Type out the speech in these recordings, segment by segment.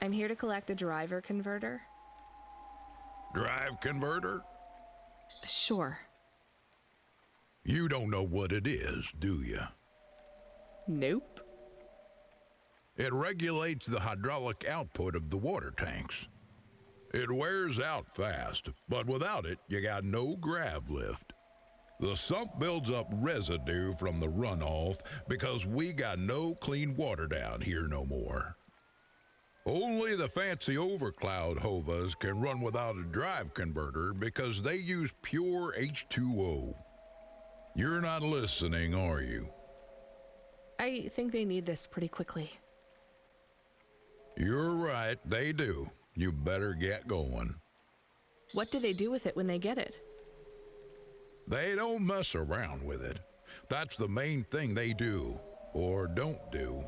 I'm here to collect a driver converter. Drive converter? Sure. You don't know what it is, do you? Nope. It regulates the hydraulic output of the water tanks. It wears out fast, but without it, you got no grav lift. The sump builds up residue from the runoff because we got no clean water down here no more. Only the fancy overcloud hovas can run without a drive converter because they use pure H2O. You're not listening, are you? I think they need this pretty quickly. You're right, they do. You better get going. What do they do with it when they get it? They don't mess around with it. That's the main thing they do, or don't do.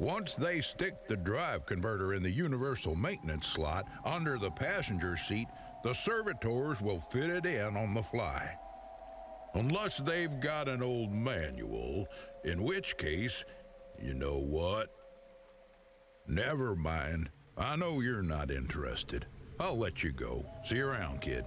Once they stick the drive converter in the universal maintenance slot under the passenger seat, the servitors will fit it in on the fly. Unless they've got an old manual, in which case, you know what? Never mind. I know you're not interested. I'll let you go. See you around, kid.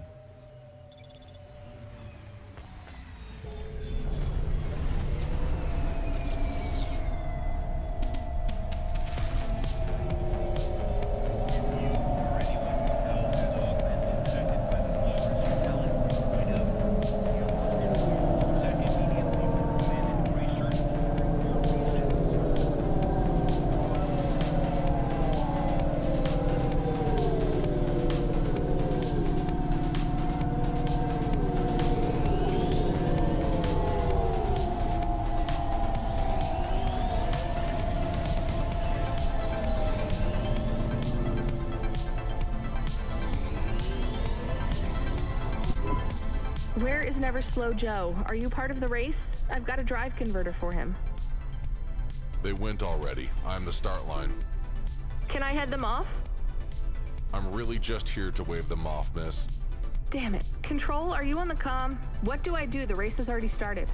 Where is Never Slow Joe? Are you part of the race? I've got a drive converter for him. They went already. I'm the start line. Can I head them off? I'm really just here to wave them off, miss. Damn it. Control, are you on the comm? What do I do? The race has already started.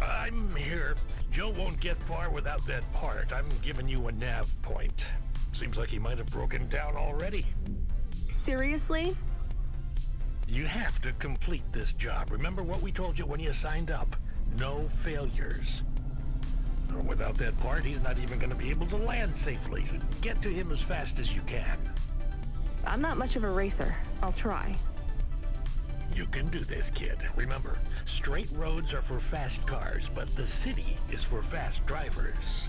I'm here. Joe won't get far without that part. I'm giving you a nav point. Seems like he might have broken down already. Seriously? You have to complete this job. Remember what we told you when you signed up? No failures. Without that part, he's not even going to be able to land safely. Get to him as fast as you can. I'm not much of a racer. I'll try. You can do this, kid. Remember, straight roads are for fast cars, but the city is for fast drivers.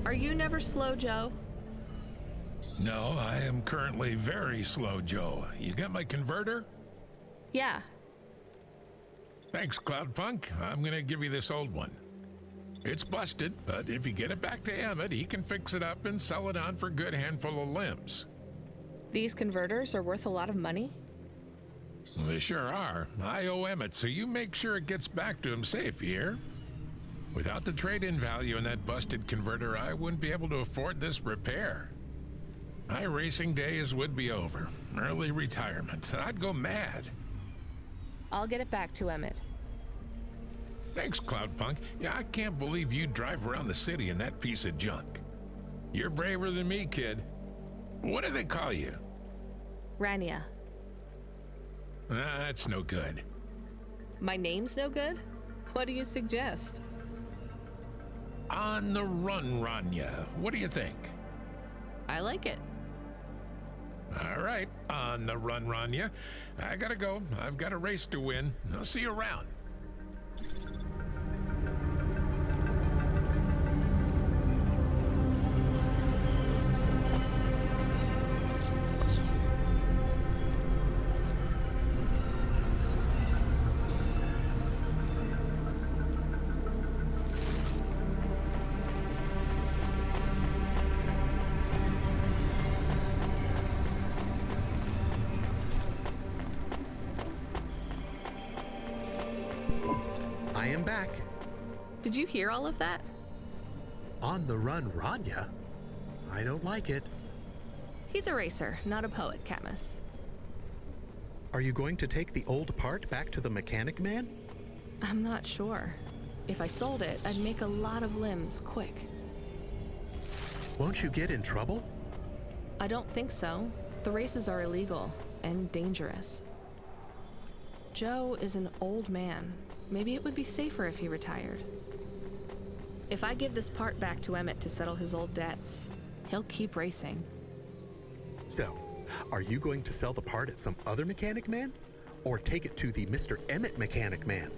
Are you never slow, Joe? No, I am currently very slow, Joe. You got my converter? Yeah. Thanks, Cloudpunk. I'm gonna give you this old one. It's busted, but if you get it back to Emmett, he can fix it up and sell it on for a good handful of limbs. These converters are worth a lot of money? They sure are. I owe Emmett, so you make sure it gets back to him safe, you hear? Without the trade-in value in that busted converter, I wouldn't be able to afford this repair. My racing days would be over. Early retirement. I'd go mad. I'll get it back to Emmett. Thanks, Cloudpunk. Yeah, I can't believe you drive around the city in that piece of junk. You're braver than me, kid. What do they call you? Rania. That's no good. My name's no good? What do you suggest? On the run, Rania. What do you think? I like it. All right, on the run, Rania. I gotta go. I've got a race to win. I'll see you around. I am back. Did you hear all of that? On the run, Rania? I don't like it. He's a racer, not a poet, Camus. Are you going to take the old part back to the mechanic man? I'm not sure. If I sold it, I'd make a lot of limbs quick. Won't you get in trouble? I don't think so. The races are illegal and dangerous. Joe is an old man. Maybe it would be safer if he retired. If I give this part back to Emmett to settle his old debts, he'll keep racing. So, are you going to sell the part at some other mechanic man? Or take it to the Mr. Emmett mechanic man?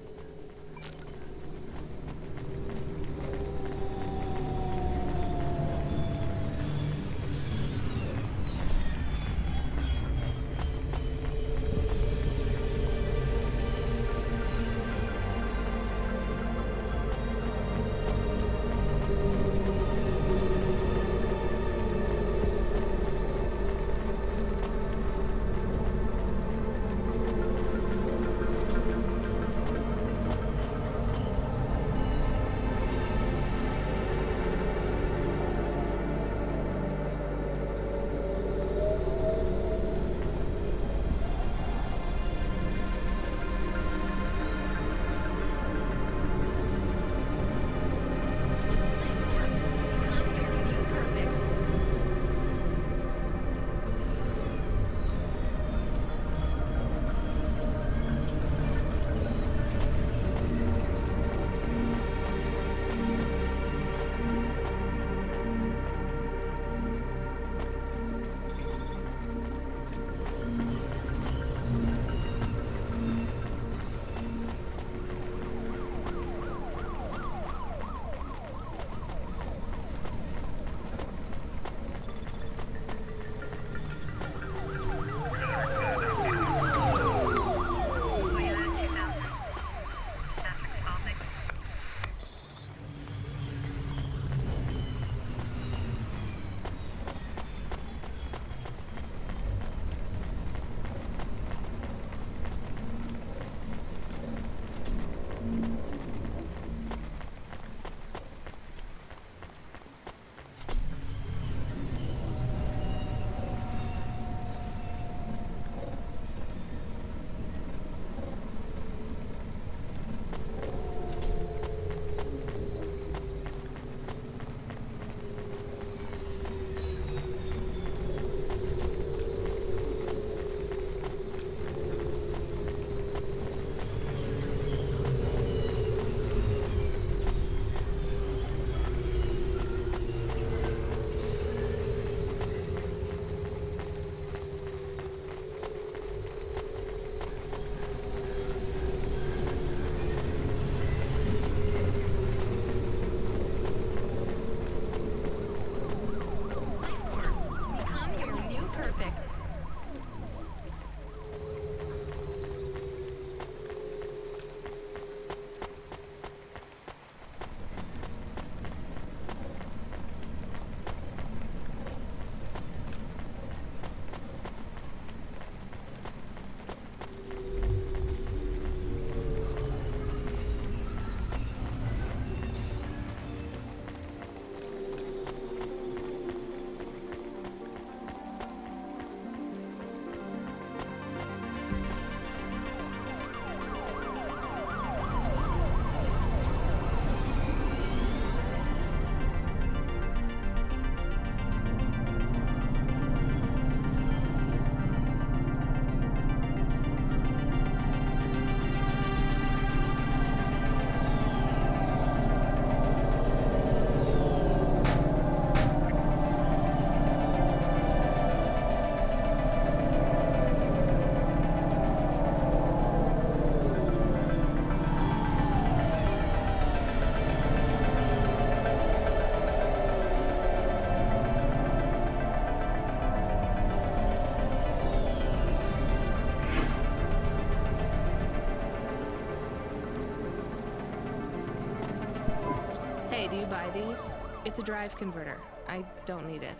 Hey, do you buy these? It's a drive converter. I don't need it.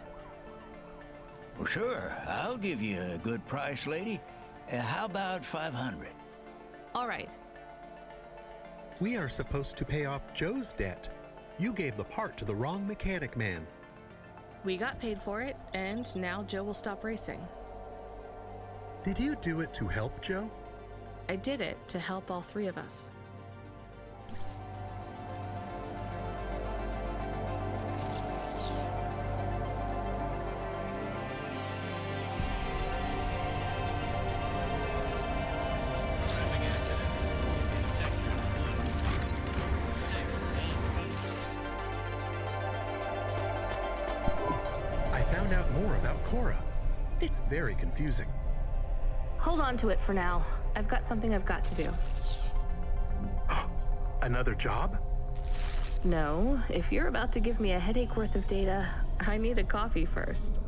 Well, sure. I'll give you a good price, lady. How about 500? All right. We are supposed to pay off Joe's debt. You gave the part to the wrong mechanic man. We got paid for it, and now Joe will stop racing. Did you do it to help Joe? I did it to help all three of us. I found out more about Cora. It's very confusing. Hold on to it for now. I've got something I've got to do. Another job? No, if you're about to give me a headache worth of data, I need a coffee first.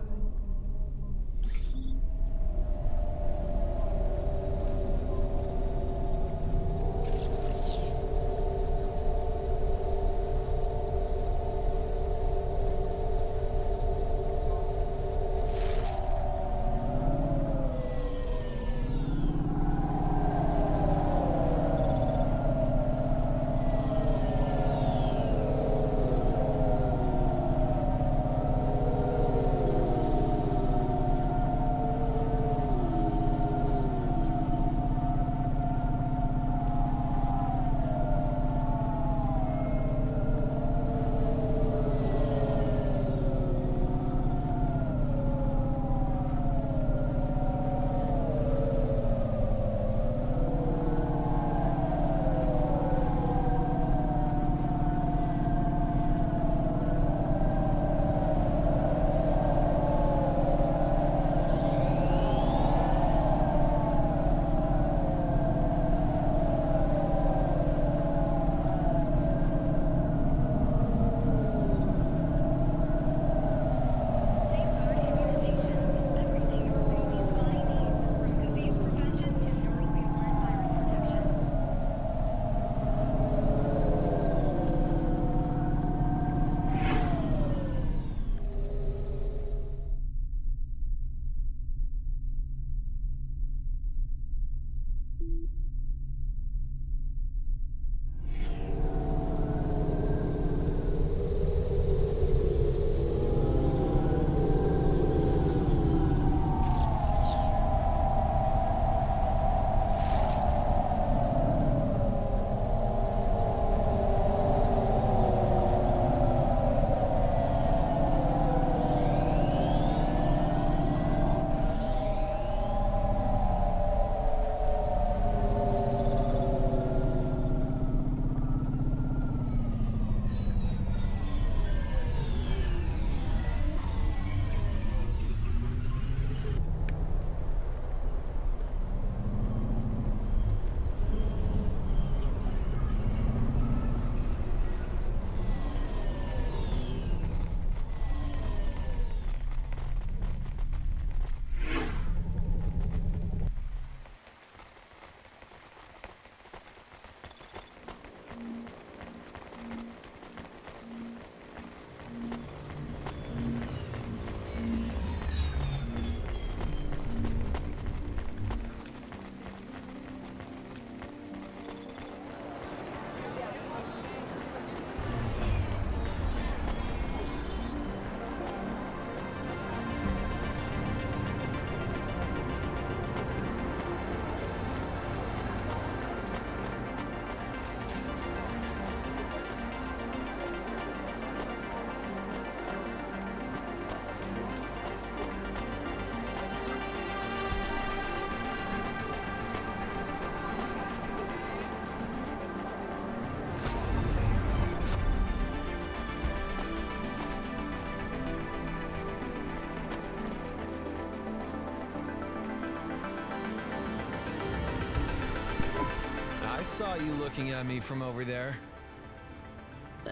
I saw you looking at me from over there.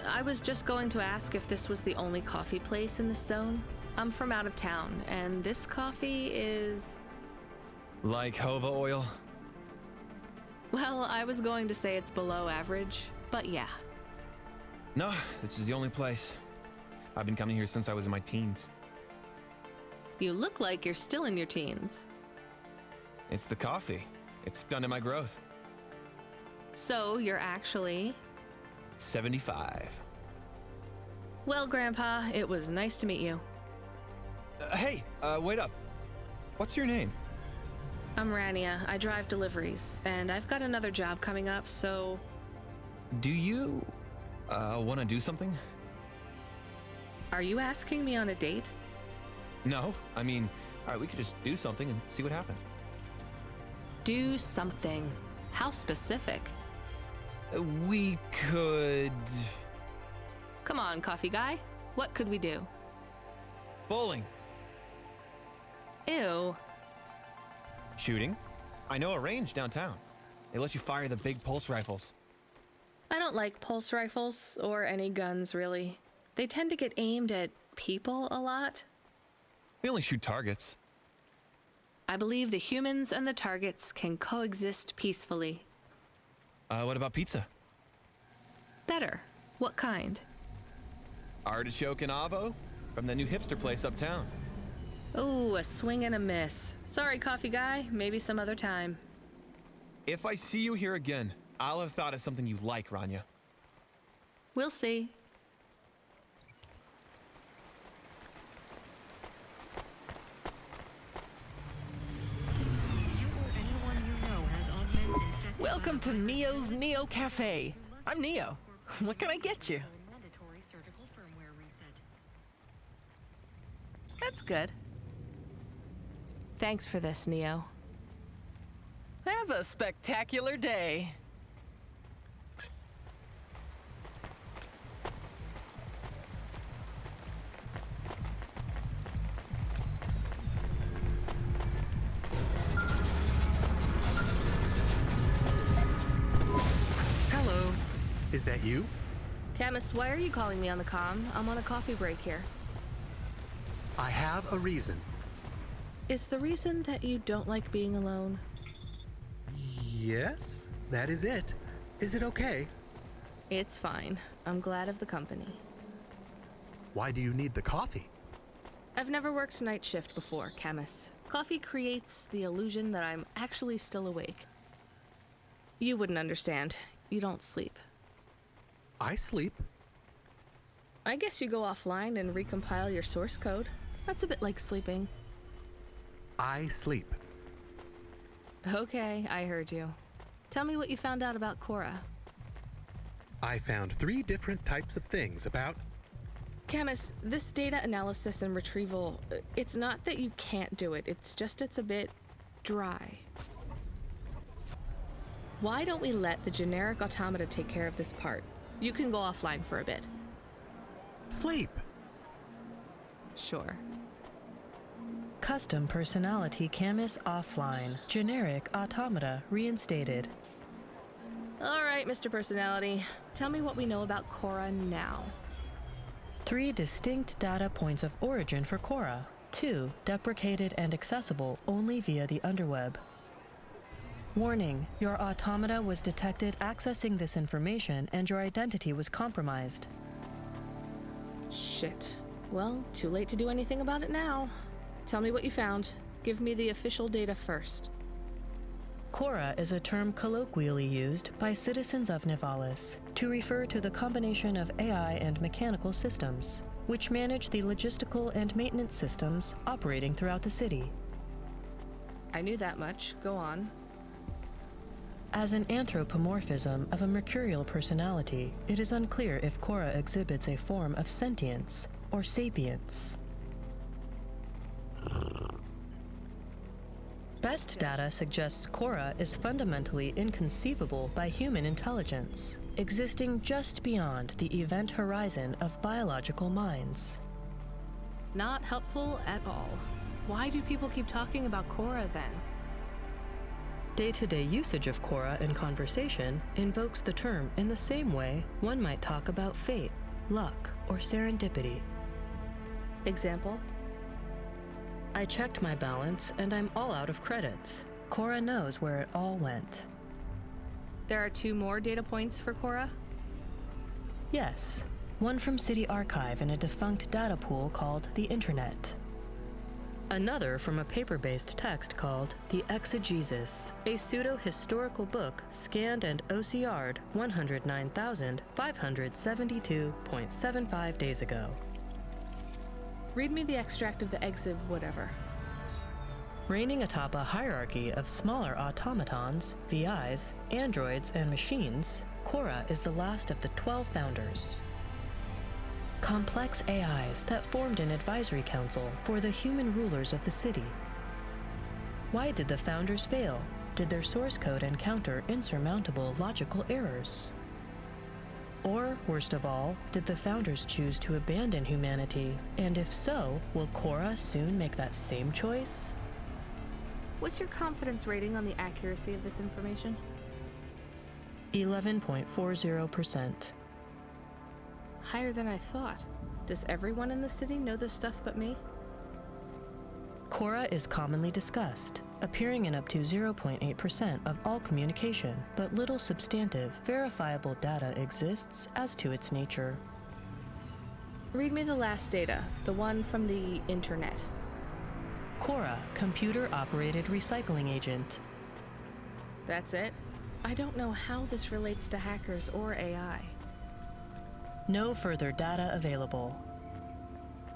I was just going to ask if this was the only coffee place in this zone. I'm from out of town, and this coffee is... Like Hova oil? Well, I was going to say it's below average, but yeah. No, this is the only place. I've been coming here since I was in my teens. You look like you're still in your teens. It's the coffee. It's stunted my growth. So you're actually... 75. Well, Grandpa, it was nice to meet you. Hey, wait up. What's your name? I'm Rania. I drive deliveries, and I've got another job coming up, so... Do you, want to do something? Are you asking me on a date? No, I mean, all right, we could just do something and see what happens. Do something. How specific? We could... Come on, coffee guy. What could we do? Bowling. Ew. Shooting. I know a range downtown. They let you fire the big pulse rifles. I don't like pulse rifles, or any guns, really. They tend to get aimed at people a lot. We only shoot targets. I believe the humans and the targets can coexist peacefully. What about pizza? Better. What kind? Artichoke and avo from the new hipster place uptown. Ooh, a swing and a miss. Sorry, coffee guy. Maybe some other time. If I see you here again, I'll have thought of something you like, Rania. We'll see. Welcome to Neo's Neo Cafe. I'm Neo. What can I get you? That's good. Thanks for this, Neo. Have a spectacular day. Hello. Is that you? Camus, why are you calling me on the comm? I'm on a coffee break here. I have a reason. Is the reason that you don't like being alone? Yes, that is it. Is it okay? It's fine. I'm glad of the company. Why do you need the coffee? I've never worked night shift before, Camus. Coffee creates the illusion that I'm actually still awake. You wouldn't understand. You don't sleep. I sleep. I guess you go offline and recompile your source code. That's a bit like sleeping. I sleep. Okay, I heard you. Tell me what you found out about Cora. I found 3 different types of things about... Camus, this data analysis and retrieval, it's not that you can't do it, it's just it's a bit dry. Why don't we let the generic automata take care of this part? You can go offline for a bit. Sleep. Sure. Custom personality Camus offline. Generic automata reinstated. All right, Mr. Personality. Tell me what we know about Cora now. 3 distinct data points of origin for Cora. 2 deprecated and accessible only via the underweb. Warning, your automata was detected accessing this information and your identity was compromised. Shit. Well, too late to do anything about it now. Tell me what you found. Give me the official data first. Cora is a term colloquially used by citizens of Nivalis to refer to the combination of AI and mechanical systems, which manage the logistical and maintenance systems operating throughout the city. I knew that much. Go on. As an anthropomorphism of a mercurial personality, it is unclear if Cora exhibits a form of sentience or sapience. Best data suggests Cora is fundamentally inconceivable by human intelligence, existing just beyond the event horizon of biological minds. Not helpful at all. Why do people keep talking about Cora then? Day-to-day usage of Cora in conversation invokes the term in the same way one might talk about fate, luck, or serendipity. Example? I checked my balance and I'm all out of credits. Cora knows where it all went. There are 2 more data points for Cora? Yes, one from City Archive in a defunct data pool called the Internet. Another from a paper-based text called The Exegesis, a pseudo-historical book scanned and OCR'd 109,572.75 days ago. Read me the extract of the exib whatever. Reigning atop a hierarchy of smaller automatons, VIs, androids, and machines, Cora is the last of the 12 founders. Complex AIs that formed an advisory council for the human rulers of the city. Why did the founders fail? Did their source code encounter insurmountable logical errors? Or, worst of all, did the founders choose to abandon humanity? And if so, will Cora soon make that same choice? What's your confidence rating on the accuracy of this information? 11.40%. Higher than I thought. Does everyone in the city know this stuff but me? Cora is commonly discussed, appearing in up to 0.8% of all communication, but little substantive, verifiable data exists as to its nature. Read me the last data, the one from the Internet. Cora, computer-operated recycling agent. That's it? I don't know how this relates to hackers or AI. No further data available.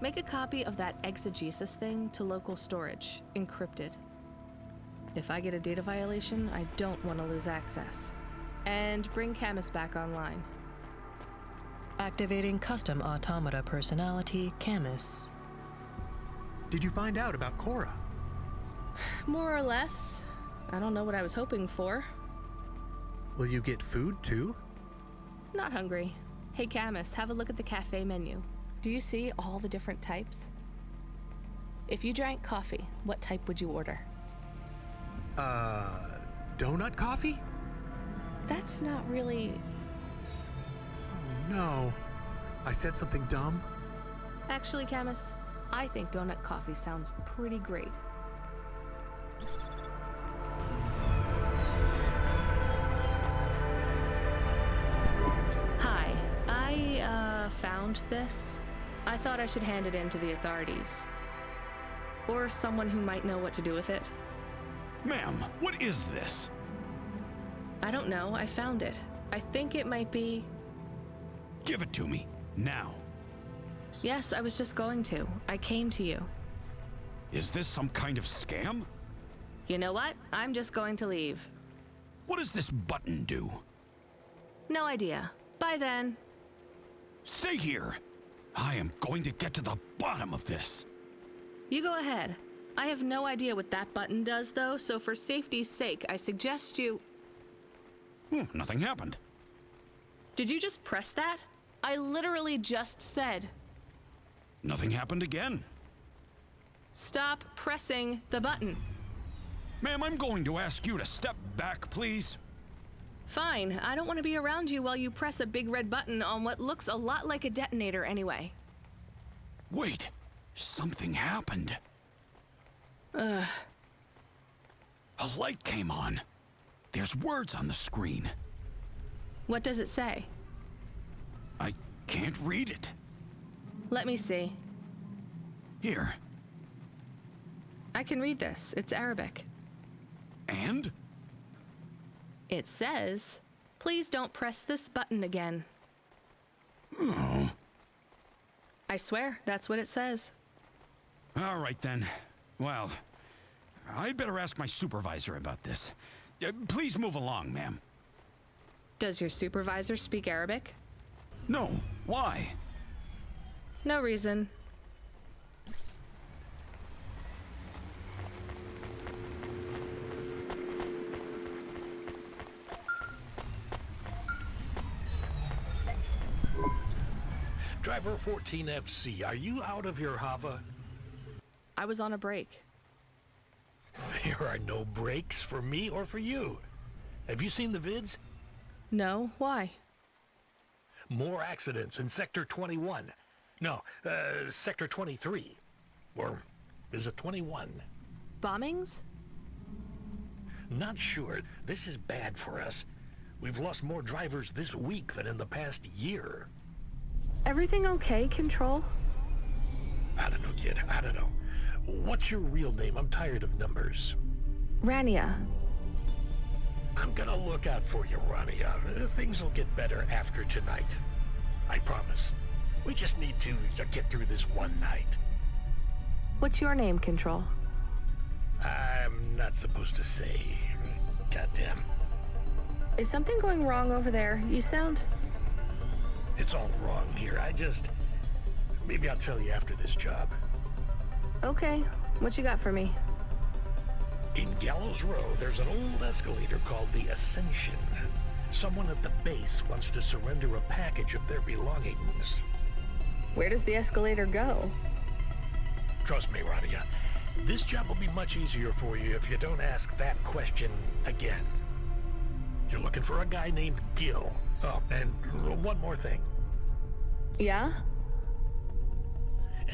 Make a copy of that exegesis thing to local storage, encrypted. If I get a data violation, I don't want to lose access. And bring Camus back online. Activating custom automata personality, Camus. Did you find out about Cora? More or less. I don't know what I was hoping for. Will you get food too? Not hungry. Hey Camus, have a look at the cafe menu. Do you see all the different types? If you drank coffee, what type would you order? Donut coffee? That's not really... Oh no. I said something dumb? Actually, Camus, I think donut coffee sounds pretty great. Hi, I found this. I thought I should hand it in to the authorities. Or someone who might know what to do with it. Ma'am, what is this? I don't know, I found it. I think it might be... Give it to me, now. Yes, I was just going to. I came to you. Is this some kind of scam? You know what? I'm just going to leave. What does this button do? No idea. Bye then. Stay here. I am going to get to the bottom of this. You go ahead. I have no idea what that button does, though, so for safety's sake, I suggest you... Nothing happened. Did you just press that? I literally just said... Nothing happened again. Stop pressing the button. Ma'am, I'm going to ask you to step back, please. Fine. I don't want to be around you while you press a big red button on what looks a lot like a detonator anyway. Wait. Something happened. Ugh. A light came on. There's words on the screen. What does it say? I can't read it. Let me see. Here. I can read this. It's Arabic. And? It says, please don't press this button again. Oh. I swear, that's what it says. All right then. Well, I'd better ask my supervisor about this. Please move along, ma'am. Does your supervisor speak Arabic? No. Why? No reason. Driver 14FC, are you out of your Hava? I was on a break. There are no breaks for me or for you. Have you seen the vids? No, why? More accidents in Sector 21. No, Sector 23. Or is it 21? Bombings? Not sure. This is bad for us. We've lost more drivers this week than in the past year. Everything okay, Control? I don't know, kid. I don't know. What's your real name? I'm tired of numbers. Rania. I'm gonna look out for you, Rania. Things will get better after tonight. I promise. We just need to get through this one night. What's your name, Control? I'm not supposed to say. Goddamn. Is something going wrong over there? You sound... It's all wrong here. Maybe I'll tell you after this job. Okay. What you got for me? In Gallows Row, there's an old escalator called the Ascension. Someone at the base wants to surrender a package of their belongings. Where does the escalator go? Trust me, Rania. This job will be much easier for you if you don't ask that question again. You're looking for a guy named Gil. Oh, and one more thing. Yeah?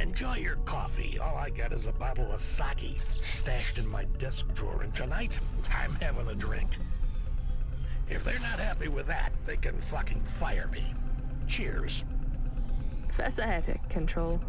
Enjoy your coffee. All I got is a bottle of sake stashed in my desk drawer, and tonight, I'm having a drink. If they're not happy with that, they can fucking fire me. Cheers. Fasciatic, Control.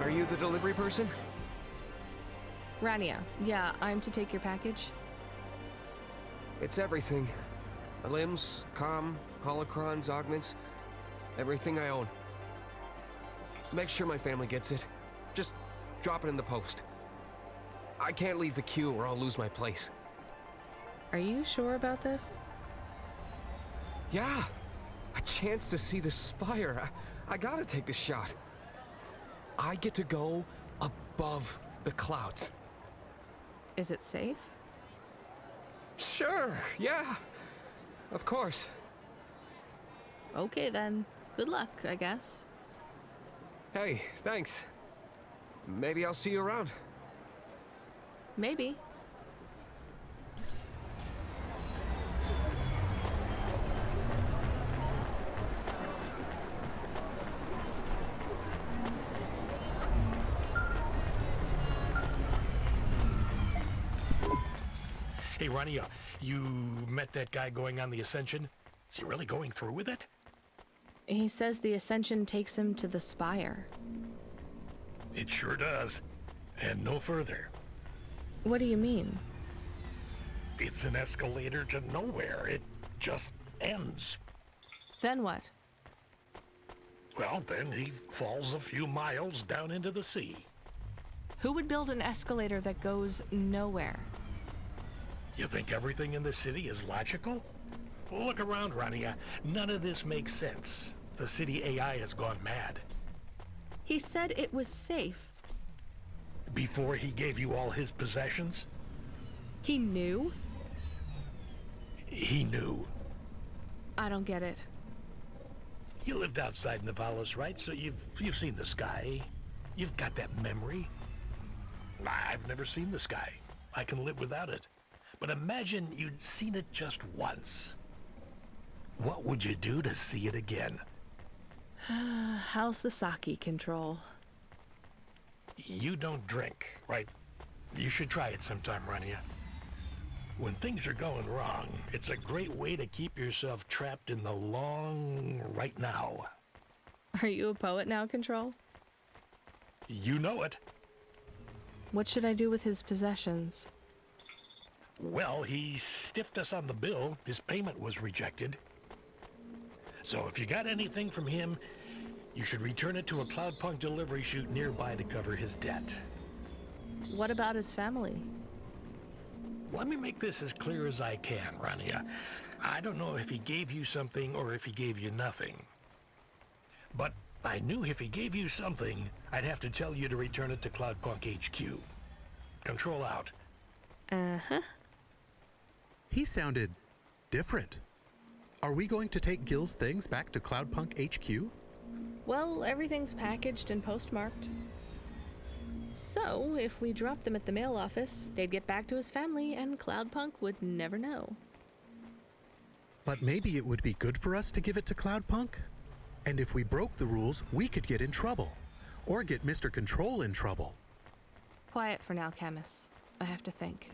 Are you the delivery person? Rania, yeah, I'm to take your package. It's everything. Limbs, comm, holocrons, augments, everything I own. Make sure my family gets it. Just drop it in the post. I can't leave the queue or I'll lose my place. Are you sure about this? Yeah. A chance to see the spire. I gotta take the shot. I get to go above the clouds. Is it safe? Sure, yeah. Of course. Okay then. Good luck, I guess. Hey, thanks. Maybe I'll see you around. Maybe. Hey, Ronnie, you met that guy going on the Ascension? Is he really going through with it? He says the Ascension takes him to the Spire. It sure does. And no further. What do you mean? It's an escalator to nowhere. It just ends. Then what? Well, then he falls a few miles down into the sea. Who would build an escalator that goes nowhere? You think everything in the city is logical? Look around, Rania. None of this makes sense. The city AI has gone mad. He said it was safe. Before he gave you all his possessions? He knew? He knew. I don't get it. You lived outside Nivalis, right? So you've seen the sky. You've got that memory. I've never seen the sky. I can live without it. But imagine you'd seen it just once. What would you do to see it again? How's the sake control? You don't drink, right? You should try it sometime, Rania. When things are going wrong, it's a great way to keep yourself trapped in the long right now. Are you a poet now, Control? You know it. What should I do with his possessions? Well, he stiffed us on the bill. His payment was rejected. So if you got anything from him, you should return it to a Cloudpunk delivery chute nearby to cover his debt. What about his family? Let me make this as clear as I can, Rania. I don't know if he gave you something or if he gave you nothing. But I knew if he gave you something, I'd have to tell you to return it to Cloudpunk HQ. Control out. Uh-huh. He sounded different. Are we going to take Gil's things back to Cloudpunk HQ? Well, everything's packaged and postmarked. So, if we dropped them at the mail office, they'd get back to his family and Cloudpunk would never know. But maybe it would be good for us to give it to Cloudpunk? And if we broke the rules, we could get in trouble. Or get Mr. Control in trouble. Quiet for now, Camus. I have to think.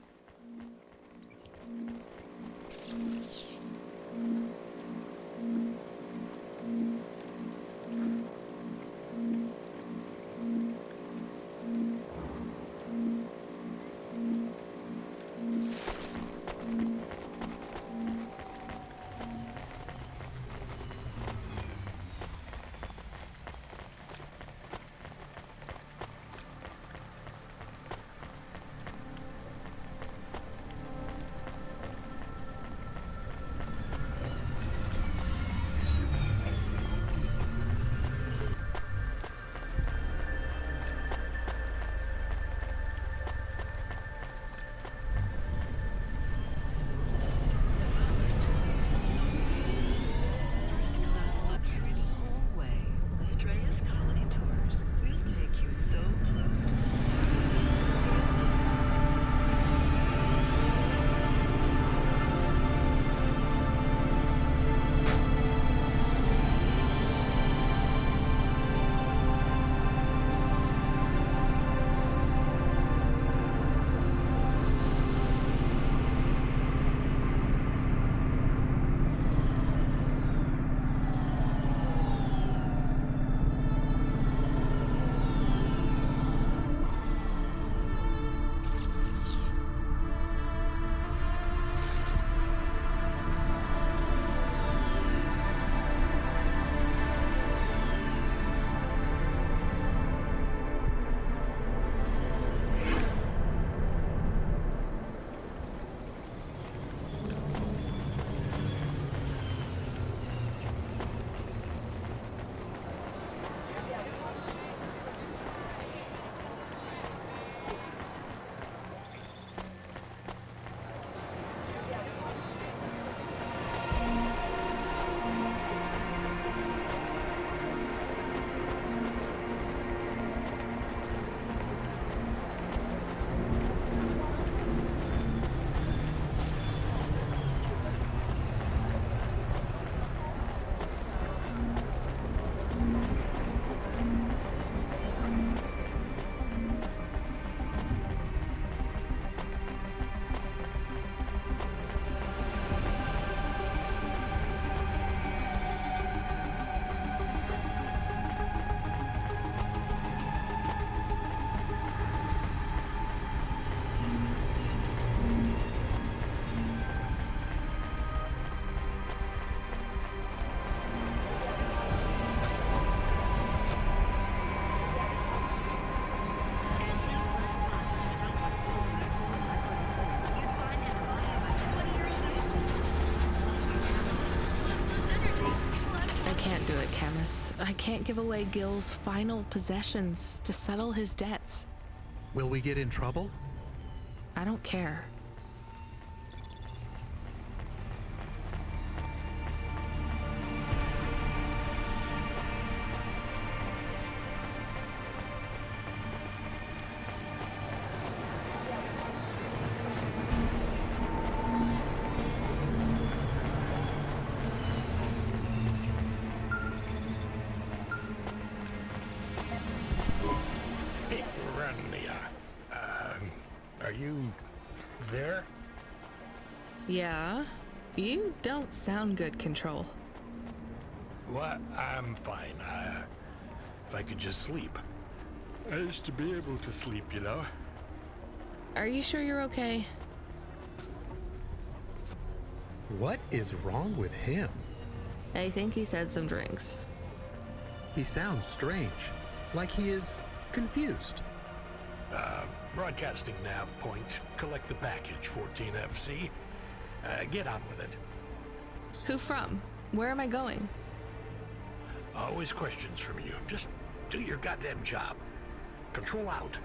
can't give away Gil's final possessions to settle his debts. Will we get in trouble? I don't care. Hey, Rania. Are you there? Yeah? You don't sound good, Control. What? I'm fine. If I could just sleep. I used to be able to sleep, you know? Are you sure you're okay? What is wrong with him? I think he said some drinks. He sounds strange, like he is confused. Broadcasting nav point. Collect the package, 14FC. Get on with it. Who from? Where am I going? Always questions from you. Just do your goddamn job. Control out.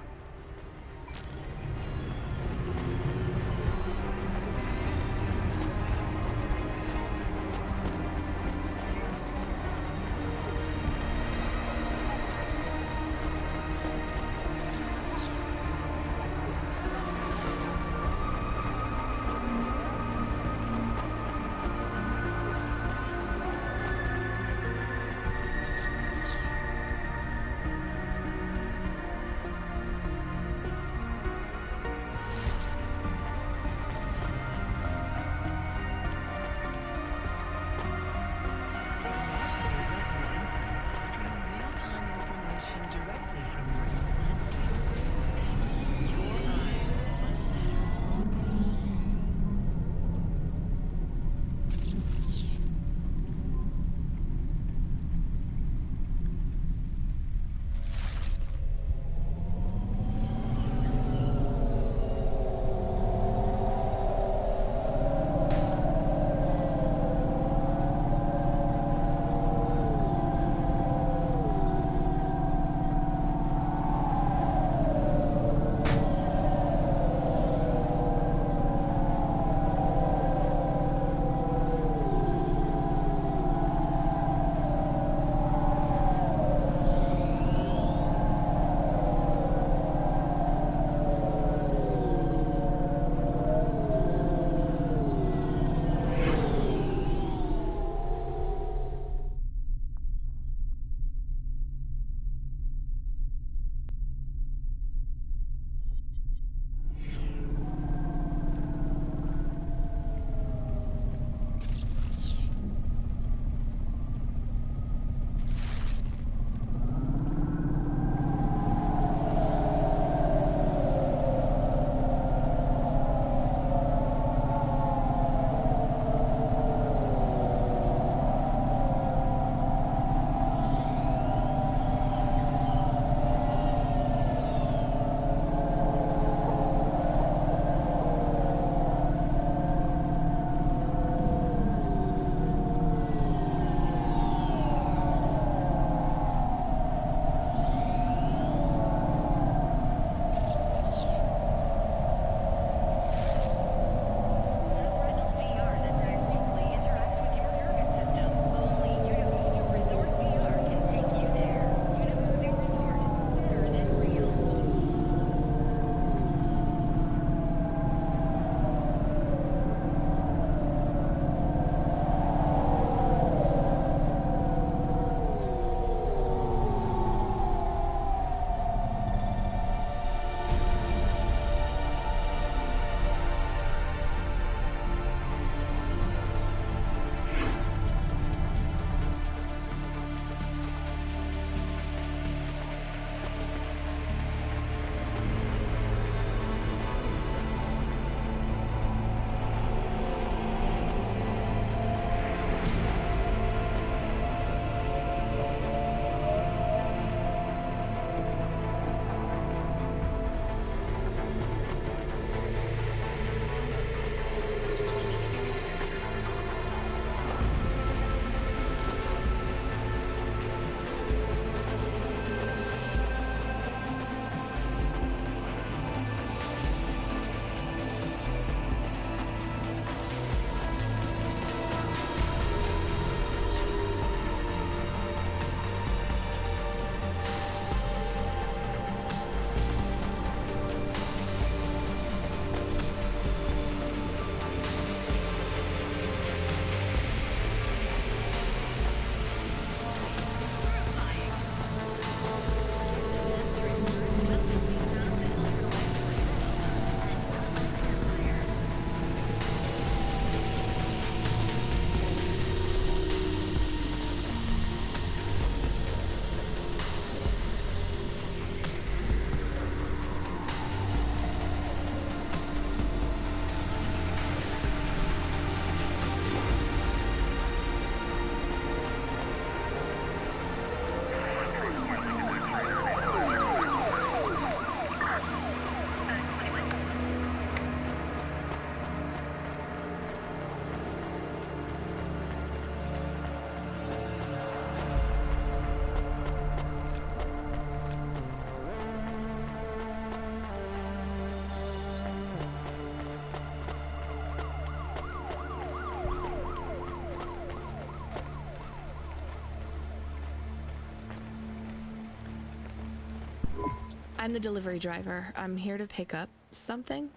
I'm the delivery driver. I'm here to pick up something.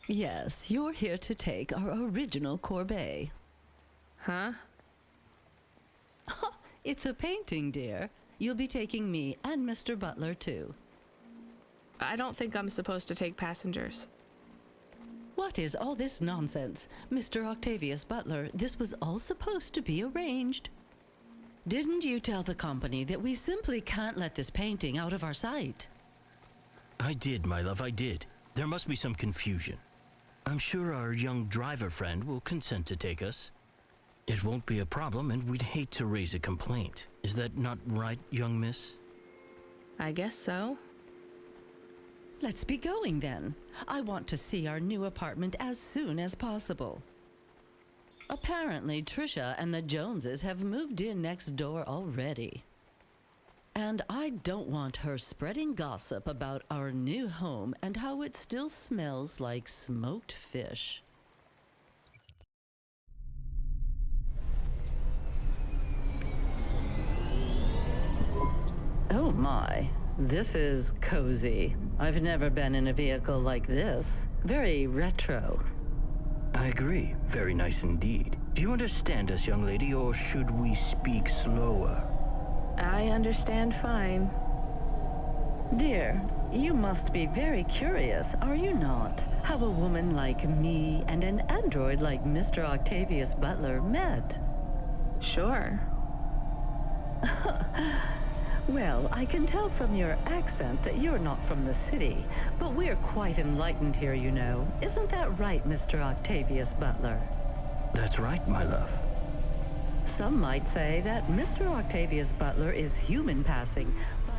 Yes, you're here to take our original corbeille. Huh? It's a painting, dear. You'll be taking me and Mr. Butler, too. I don't think I'm supposed to take passengers. What is all this nonsense? Mr. Octavius Butler, this was all supposed to be arranged. Didn't you tell the company that we simply can't let this painting out of our sight? I did, my love, I did. There must be some confusion. I'm sure our young driver friend will consent to take us. It won't be a problem, and we'd hate to raise a complaint. Is that not right, young miss? I guess so. Let's be going then. I want to see our new apartment as soon as possible. Apparently, Trisha and the Joneses have moved in next door already. And I don't want her spreading gossip about our new home and how it still smells like smoked fish. Oh my, this is cozy. I've never been in a vehicle like this. Very retro. I agree. Very nice indeed. Do you understand us, young lady, or should we speak slower? I understand fine. Dear, you must be very curious, are you not? How a woman like me and an android like Mr. Octavius Butler met. Sure. Well, I can tell from your accent that you're not from the city, but we're quite enlightened here, you know. Isn't that right, Mr. Octavius Butler? That's right, my love. Some might say that Mr. Octavius Butler is human passing, but...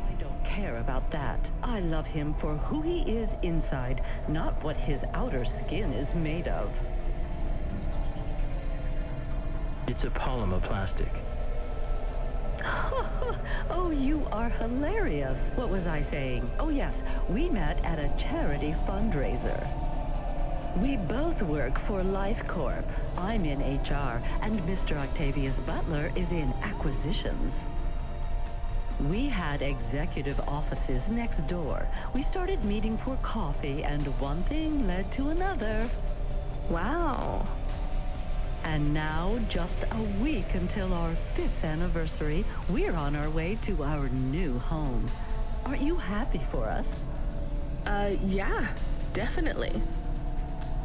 I don't care about that. I love him for who he is inside, not what his outer skin is made of. It's a polymer plastic. Oh, you are hilarious. What was I saying? Oh, yes, we met at a charity fundraiser. We both work for Life Corp. I'm in HR, and Mr. Octavius Butler is in acquisitions. We had executive offices next door. We started meeting for coffee, and one thing led to another. Wow. And now, just a week until our 5th anniversary, we're on our way to our new home. Aren't you happy for us? Yeah, definitely.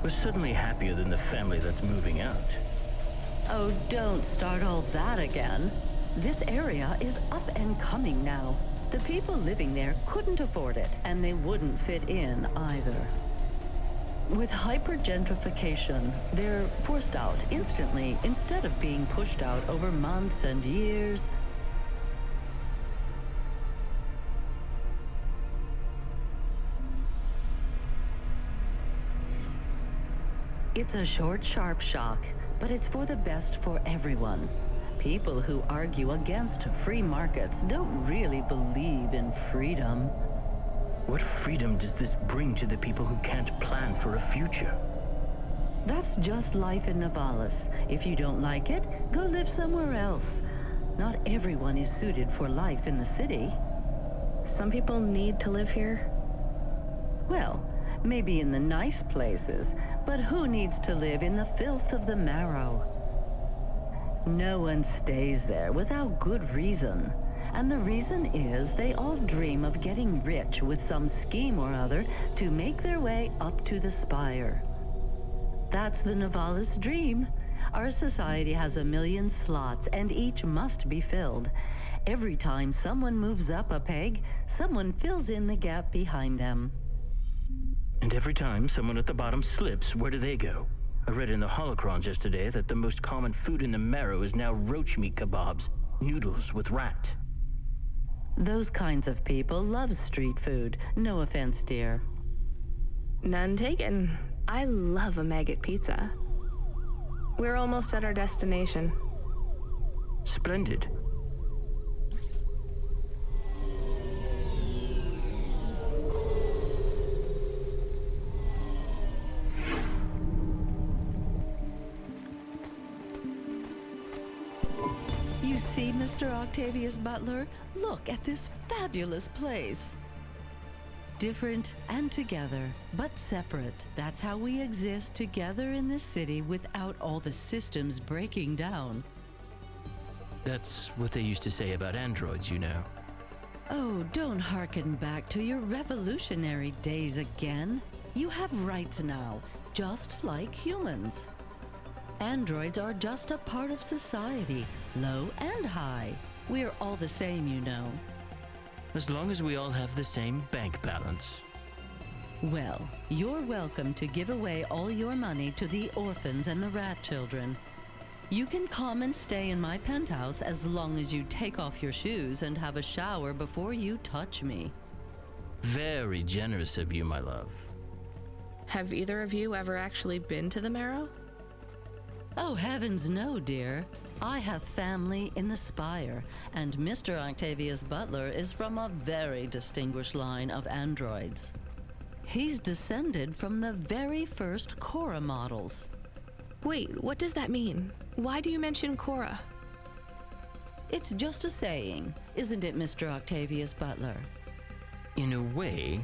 We're suddenly happier than the family that's moving out. Oh, don't start all that again. This area is up and coming now. The people living there couldn't afford it, and they wouldn't fit in either. With hyper-gentrification, they're forced out instantly instead of being pushed out over months and years. It's a short, sharp shock, but it's for the best for everyone. People who argue against free markets don't really believe in freedom. What freedom does this bring to the people who can't plan for a future? That's just life in Navalis. If you don't like it, go live somewhere else. Not everyone is suited for life in the city. Some people need to live here. Well, maybe in the nice places, but who needs to live in the filth of the marrow? No one stays there without good reason. And the reason is they all dream of getting rich with some scheme or other to make their way up to the spire. That's the Navalis dream. Our society has 1 million slots, and each must be filled. Every time someone moves up a peg, someone fills in the gap behind them. And every time someone at the bottom slips, where do they go? I read in the holocrons yesterday that the most common food in the marrow is now roach meat kebabs, noodles with rat. Those kinds of people love street food. No offense, dear. None taken. I love a maggot pizza. We're almost at our destination. Splendid. You see, Mr. Octavius Butler? Look at this fabulous place. Different and together, but separate. That's how we exist together in this city without all the systems breaking down. That's what they used to say about androids, you know. Oh, don't hearken back to your revolutionary days again. You have rights now, just like humans. Androids are just a part of society, low and high. We're all the same, you know. As long as we all have the same bank balance. Well, you're welcome to give away all your money to the orphans and the rat children. You can come and stay in my penthouse as long as you take off your shoes and have a shower before you touch me. Very generous of you, my love. Have either of you ever actually been to the Marrow? Oh, heavens no, dear. I have family in the Spire, and Mr. Octavius Butler is from a very distinguished line of androids. He's descended from the very first Cora models. Wait, what does that mean? Why do you mention Cora? It's just a saying, isn't it, Mr. Octavius Butler? In a way.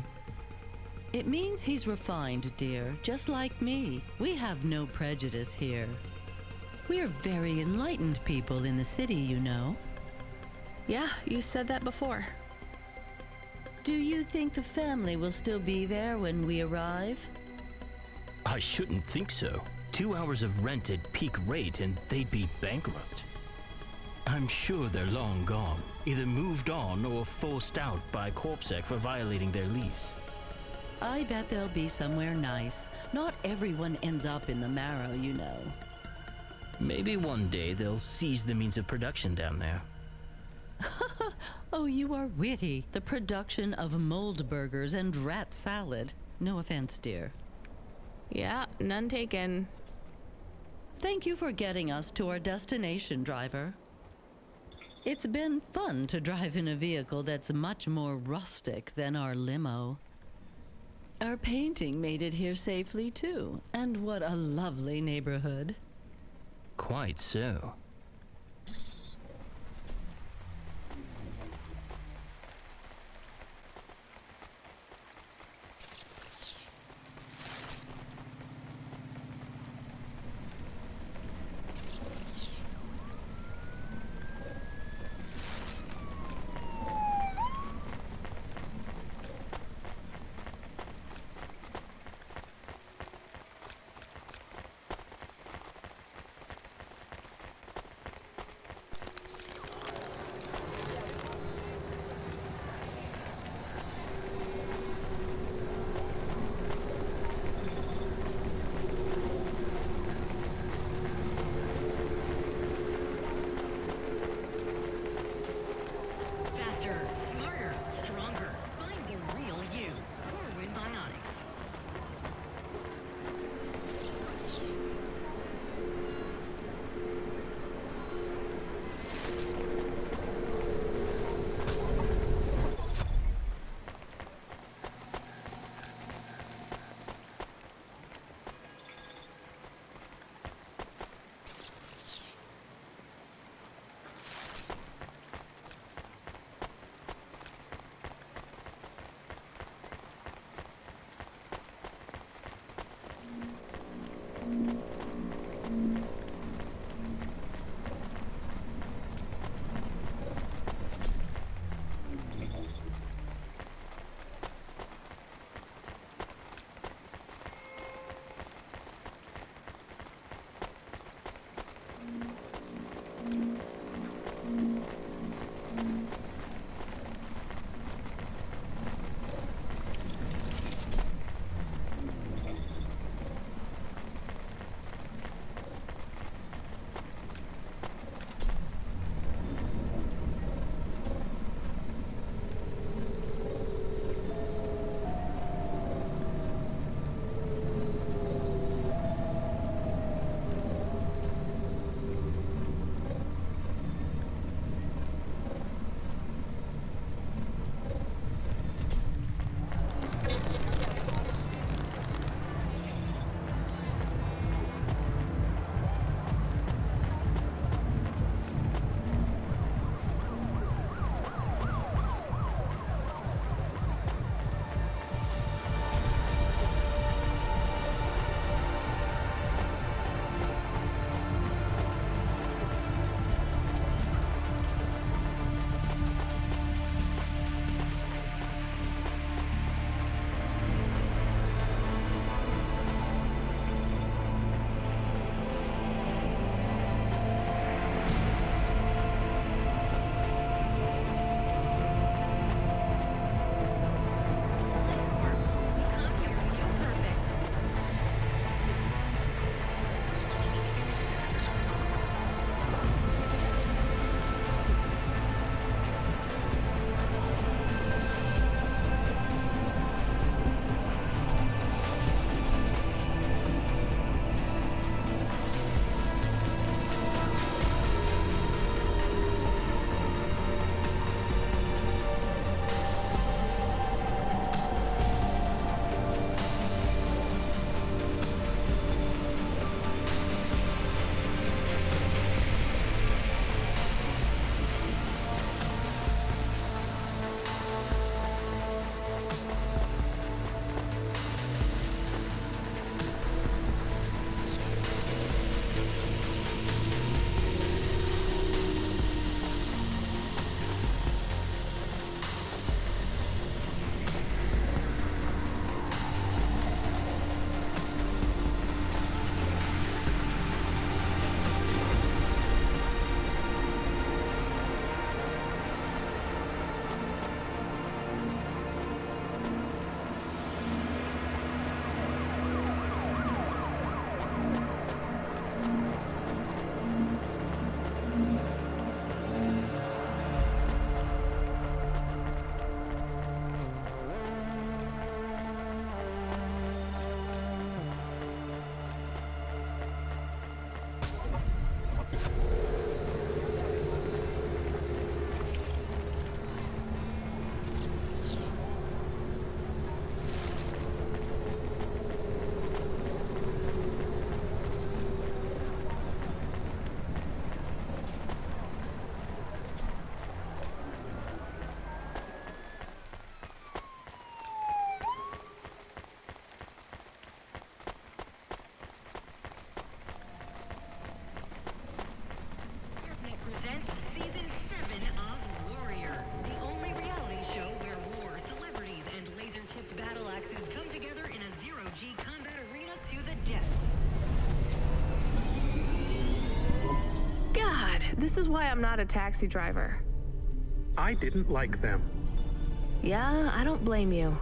It means he's refined, dear, just like me. We have no prejudice here. We're very enlightened people in the city, you know. Yeah, you said that before. Do you think the family will still be there when we arrive? I shouldn't think so. 2 hours of rent at peak rate and they'd be bankrupt. I'm sure they're long gone, either moved on or forced out by CorpSec for violating their lease. I bet they'll be somewhere nice. Not everyone ends up in the Marrow, you know. Maybe one day they'll seize the means of production down there. Oh, you are witty. The production of mold burgers and rat salad. No offense, dear. Yeah, none taken. Thank you for getting us to our destination, driver. It's been fun to drive in a vehicle that's much more rustic than our limo. Our painting made it here safely, too. And what a lovely neighborhood. Quite so. This is why I'm not a taxi driver. I didn't like them. Yeah, I don't blame you.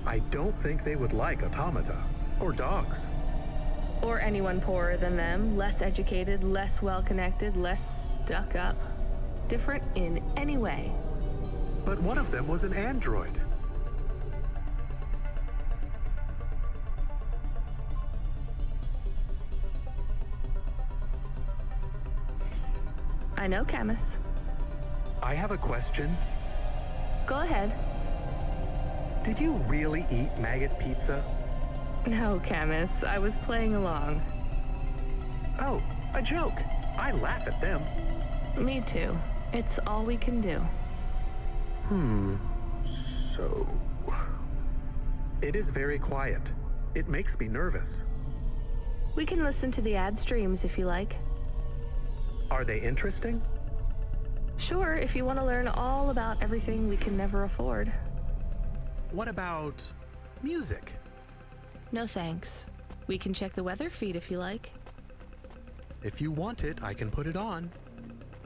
I don't think they would like automata or dogs. Or anyone poorer than them, less educated, less well-connected, less stuck up. Different in any way. But one of them was an android. I know, Camus. I have a question. Go ahead. Did you really eat maggot pizza? No, Camus. I was playing along. Oh, a joke. I laugh at them. Me too. It's all we can do. So... It is very quiet. It makes me nervous. We can listen to the ad streams if you like. Are they interesting? Sure, if you want to learn all about everything we can never afford. What about music? No thanks. We can check the weather feed if you like. If you want it, I can put it on.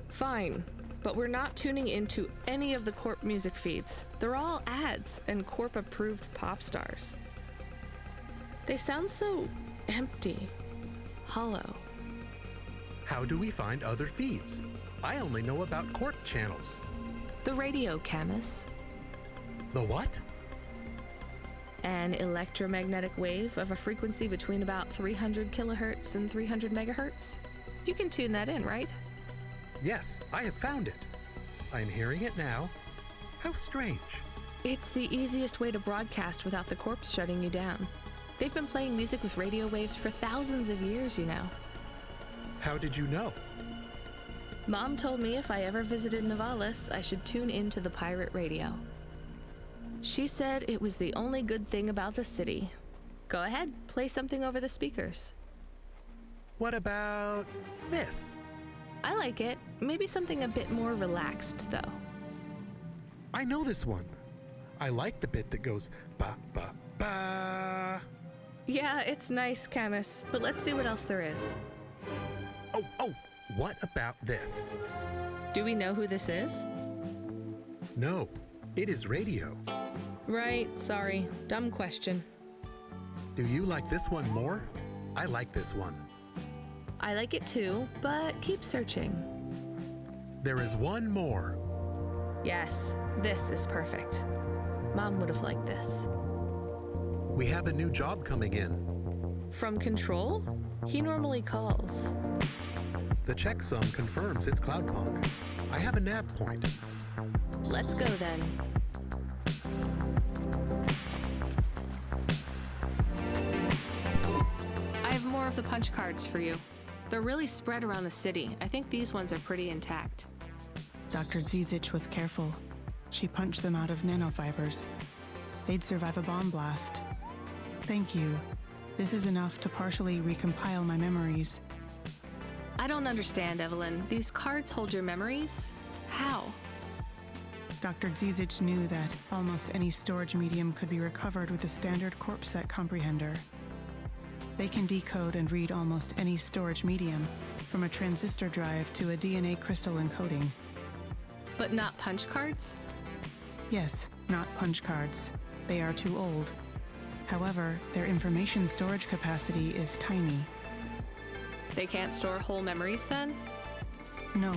Fine, but we're not tuning into any of the Corp music feeds. They're all ads and Corp-approved pop stars. They sound so empty, hollow. How do we find other feeds? I only know about Corp channels. The radio, Camus. The what? An electromagnetic wave of a frequency between about 300 kilohertz and 300 megahertz. You can tune that in, right? Yes, I have found it. I'm hearing it now. How strange. It's the easiest way to broadcast without the Corps shutting you down. They've been playing music with radio waves for thousands of years, you know. How did you know? Mom told me if I ever visited Novalis, I should tune into the pirate radio. She said it was the only good thing about the city. Go ahead, play something over the speakers. What about this? I like it. Maybe something a bit more relaxed, though. I know this one. I like the bit that goes ba ba ba. Yeah, it's nice, Camus, but let's see what else there is. Oh, what about this? Do we know who this is? No, it is radio. Right, sorry. Dumb question. Do you like this one more? I like this one. I like it too, but keep searching. There is one more. Yes, this is perfect. Mom would have liked this. We have a new job coming in. From Control? He normally calls. The checksum confirms it's Cloudpunk. I have a nav point. Let's go then. I have more of the punch cards for you. They're really spread around the city. I think these ones are pretty intact. Dr. Zizic was careful. She punched them out of nanofibers. They'd survive a bomb blast. Thank you. This is enough to partially recompile my memories. I don't understand, Evelyn. These cards hold your memories? How? Dr. Zizic knew that almost any storage medium could be recovered with the standard CorpSec comprehender. They can decode and read almost any storage medium, from a transistor drive to a DNA crystal encoding. But not punch cards? Yes, not punch cards. They are too old. However, their information storage capacity is tiny. They can't store whole memories then? No,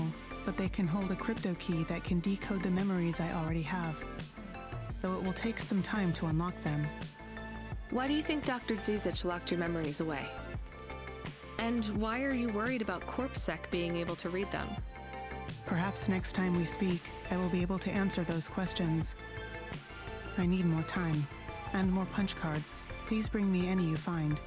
but they can hold a crypto key that can decode the memories I already have. Though it will take some time to unlock them. Why do you think Dr. Zizic locked your memories away? And why are you worried about CorpSec being able to read them? Perhaps next time we speak, I will be able to answer those questions. I need more time, and more punch cards. Please bring me any you find.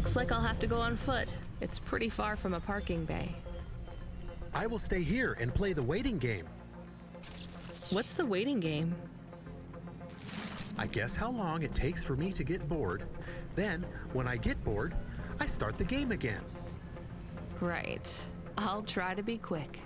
Looks like I'll have to go on foot. It's pretty far from a parking bay. I will stay here and play the waiting game. What's the waiting game? I guess how long it takes for me to get bored. Then, when I get bored, I start the game again. Right. I'll try to be quick.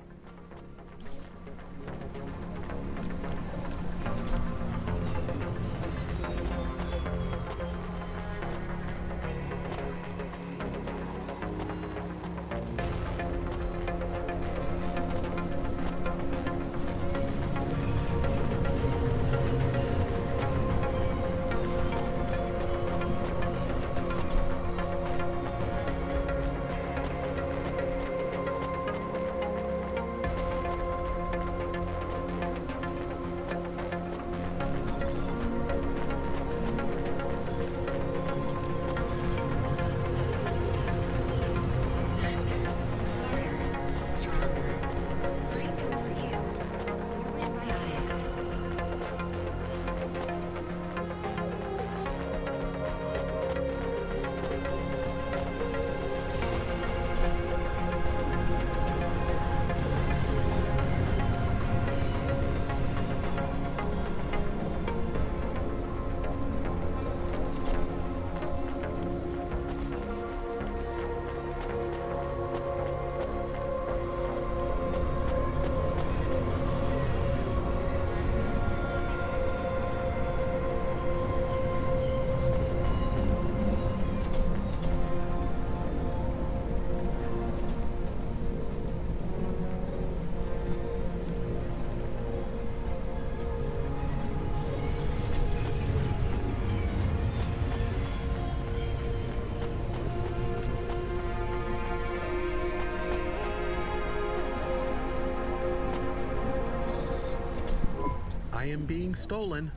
I am being stolen.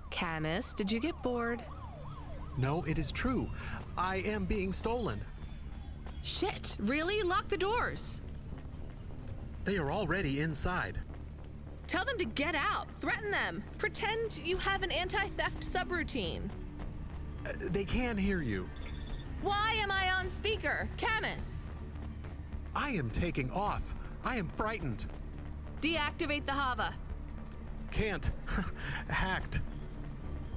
Camus, did you get bored? No, it is true. I am being stolen. Shit, really? Lock the doors. They are already inside. Tell them to get out. Threaten them. Pretend you have an anti-theft subroutine. They can hear you. Why am I on speaker? Camus! I am taking off. I am frightened. Deactivate the Hava. Can't. Hacked.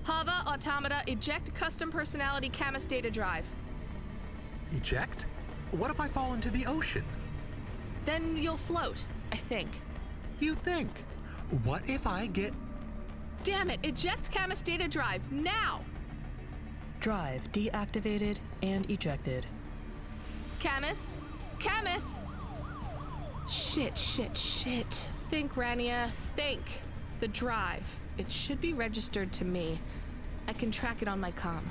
Hava, Automata, eject custom personality Camus data drive. Eject? What if I fall into the ocean? Then you'll float, I think. You think? What if I get... Damn it, eject Camus data drive, now! Drive deactivated and ejected. Camus? Camus! Shit. Think, Rania, think. The drive. It should be registered to me. I can track it on my comm.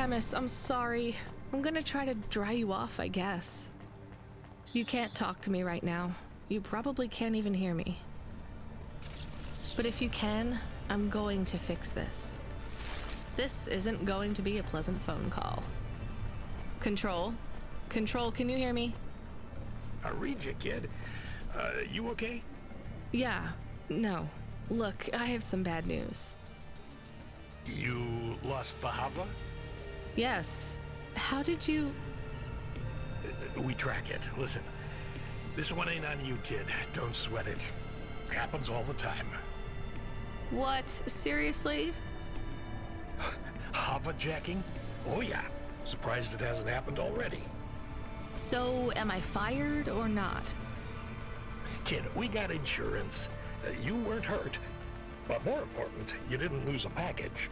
Camus, I'm sorry. I'm gonna try to dry you off, I guess. You can't talk to me right now. You probably can't even hear me. But if you can, I'm going to fix this. This isn't going to be a pleasant phone call. Control? Control, can you hear me? I read you, kid. You okay? Yeah. No. Look, I have some bad news. You lost the Hava? Yes. How did you... We track it. Listen, this one ain't on you, kid. Don't sweat it. Happens all the time. What? Seriously? Hava jacking? Oh yeah. Surprised it hasn't happened already. So, am I fired or not? Kid, we got insurance. You weren't hurt. But more important, you didn't lose a package.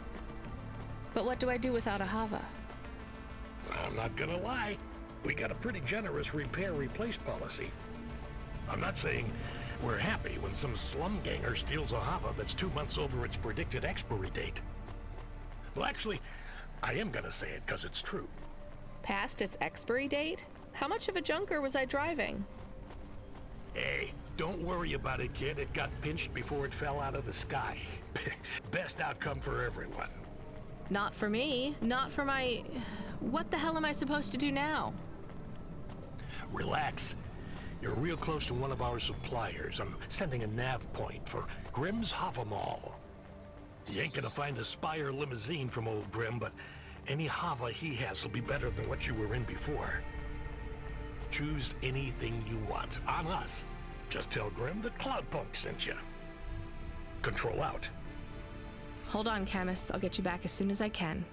But what do I do without a Hava? I'm not gonna lie. We got a pretty generous repair-replace policy. I'm not saying we're happy when some slum ganger steals a Hava that's 2 months over its predicted expiry date. Well, actually, I am gonna say it because it's true. Past its expiry date? How much of a junker was I driving? Hey, don't worry about it, kid. It got pinched before it fell out of the sky. Best outcome for everyone. Not for me. Not for my... What the hell am I supposed to do now? Relax. You're real close to one of our suppliers. I'm sending a nav point for Grimm's Hava Mall. You ain't gonna find a Spire limousine from old Grimm, but any Hava he has will be better than what you were in before. Choose anything you want. On us. Just tell Grimm that Cloudpunk sent you. Control out. Hold on, Camus. I'll get you back as soon as I can.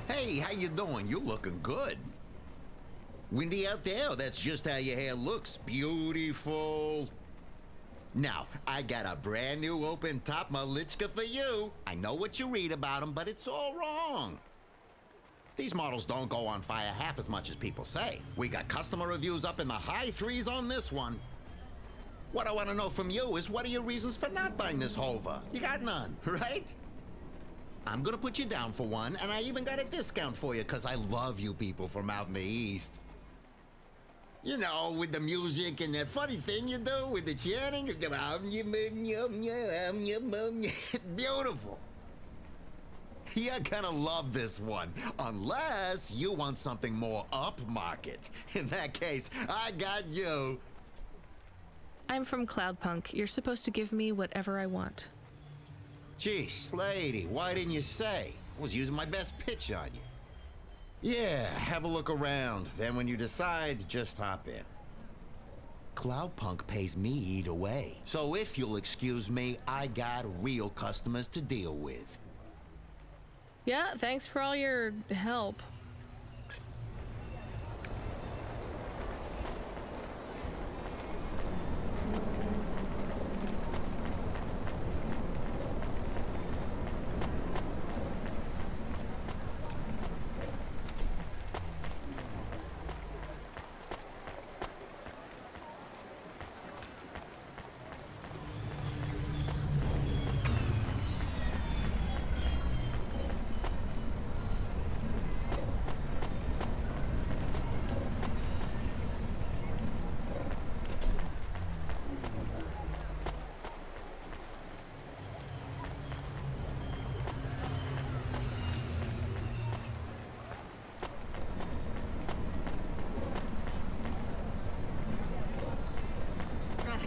Hey, how you doing? You looking good. Windy out there? That's just how your hair looks. Beautiful. Now, I got a brand new open-top Malichka for you. I know what you read about them, but it's all wrong. These models don't go on fire half as much as people say. We got customer reviews up in the high 3s on this one. What I want to know from you is, what are your reasons for not buying this Hova? You got none, right? I'm gonna put you down for one, and I even got a discount for you, because I love you people from out in the East. You know, with the music and that funny thing you do with the chanting. Beautiful. You're gonna love this one, unless you want something more upmarket. In that case, I got you. I'm from Cloudpunk. You're supposed to give me whatever I want. Geez, lady, why didn't you say? I was using my best pitch on you. Yeah, have a look around. Then when you decide, just hop in. Cloudpunk pays me either way. So if you'll excuse me, I got real customers to deal with. Yeah, thanks for all your help.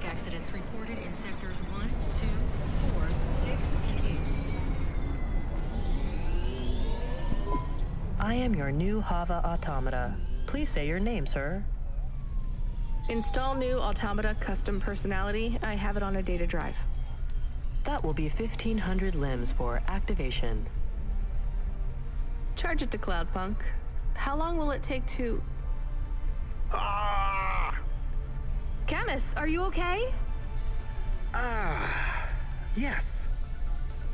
Accidents reported in sectors 1, 2, 4, 6, and 8. I am your new Hava automata. Please say your name, sir. Install new automata custom personality. I have it on a data drive. That will be 1,500 limbs for activation. Charge it to Cloudpunk. How long will it take to... Camus, are you okay? Yes.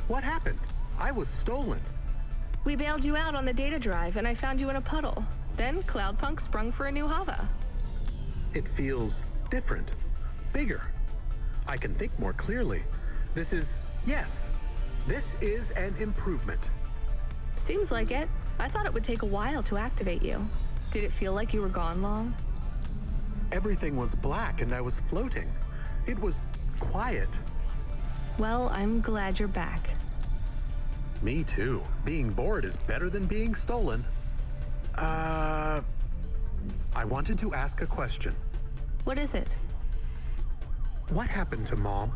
What happened? I was stolen. We bailed you out on the data drive, and I found you in a puddle. Then Cloudpunk sprung for a new Hava. It feels different, bigger. I can think more clearly. This is an improvement. Seems like it. I thought it would take a while to activate you. Did it feel like you were gone long? Everything was black and I was floating. It was quiet. Well, I'm glad you're back. Me too. Being bored is better than being stolen. I wanted to ask a question. What is it? What happened to Mom?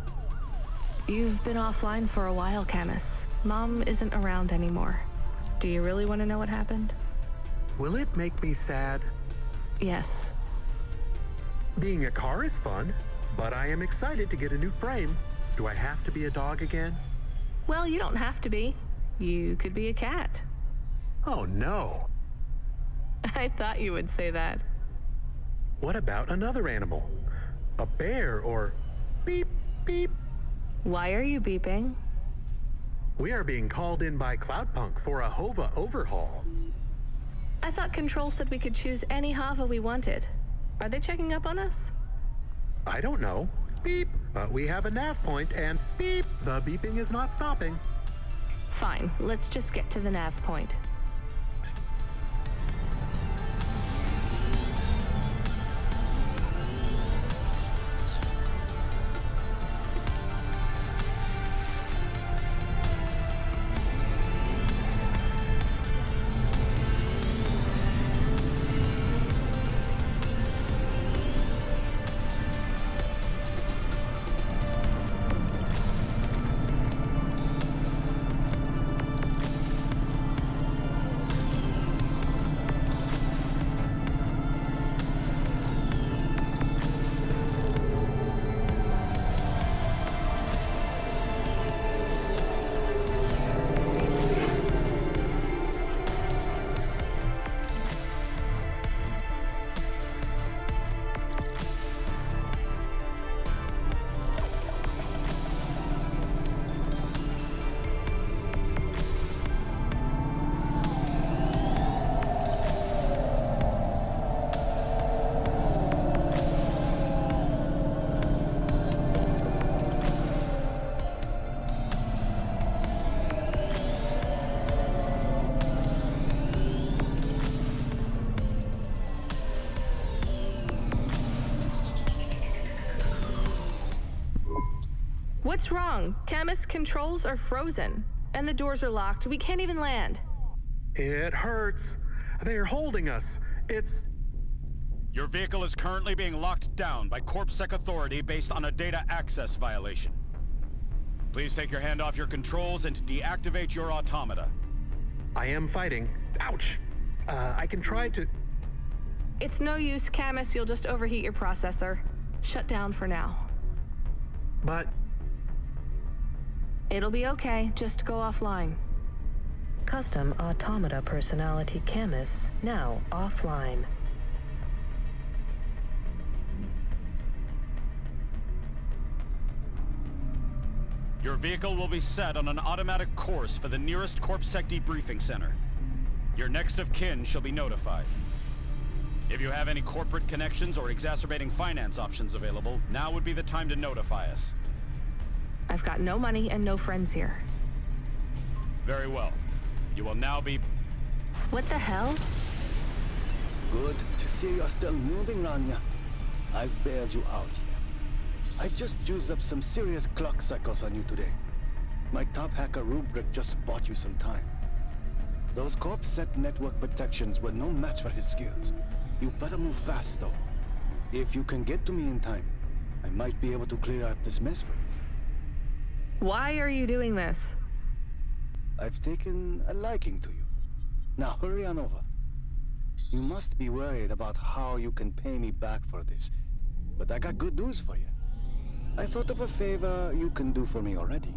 You've been offline for a while, Camus. Mom isn't around anymore. Do you really want to know what happened? Will it make me sad? Yes. Being a car is fun, but I am excited to get a new frame. Do I have to be a dog again? Well, you don't have to be. You could be a cat. Oh no. I thought you would say that. What about another animal? A bear or beep, beep? Why are you beeping? We are being called in by Cloudpunk for a Hova overhaul. I thought Control said we could choose any Hava we wanted. Are they checking up on us? I don't know. Beep. But we have a nav point and beep. The beeping is not stopping. Fine. Let's just get to the nav point. What's wrong? Camus, controls are frozen. And the doors are locked. We can't even land. It hurts. They're holding us. Your vehicle is currently being locked down by CorpSec Authority based on a data access violation. Please take your hand off your controls and deactivate your automata. I am fighting. Ouch! I can try to... It's no use, Camus. You'll just overheat your processor. Shut down for now. But... It'll be okay. Just go offline. Custom automata personality Camus now offline. Your vehicle will be set on an automatic course for the nearest CorpSec debriefing center. Your next of kin shall be notified. If you have any corporate connections or exacerbating finance options available, now would be the time to notify us. I've got no money and no friends here. Very well. You will now be... What the hell? Good to see you're still moving, Rania. I've bailed you out here. I just used up some serious clock cycles on you today. My top hacker Rubric just bought you some time. Those CorpSec network protections were no match for his skills. You better move fast, though. If you can get to me in time, I might be able to clear out this mess for you. Why are you doing this? I've taken a liking to you. Now hurry on over. You must be worried about how you can pay me back for this, but I got good news for you. I thought of a favor you can do for me already.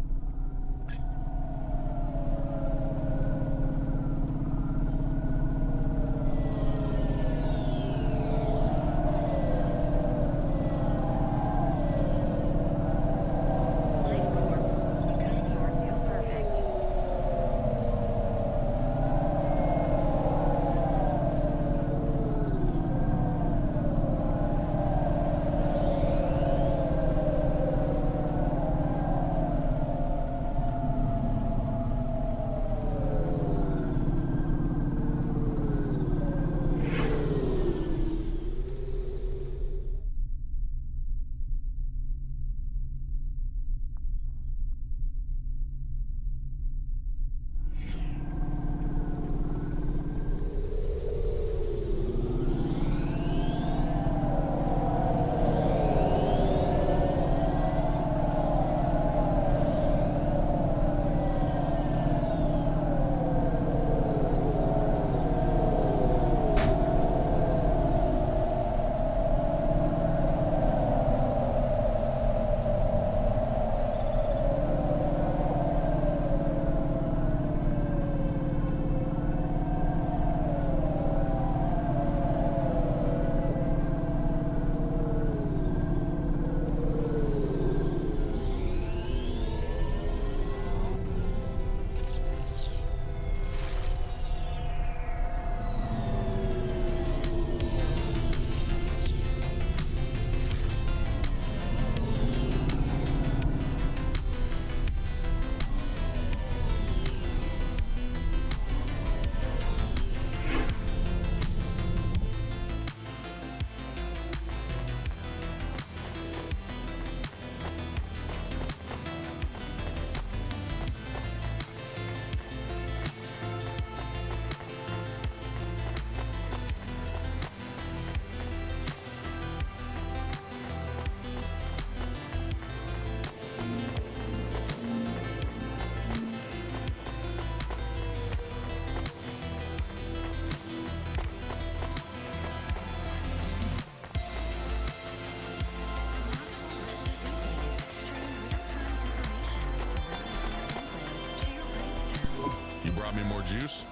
Got me more juice?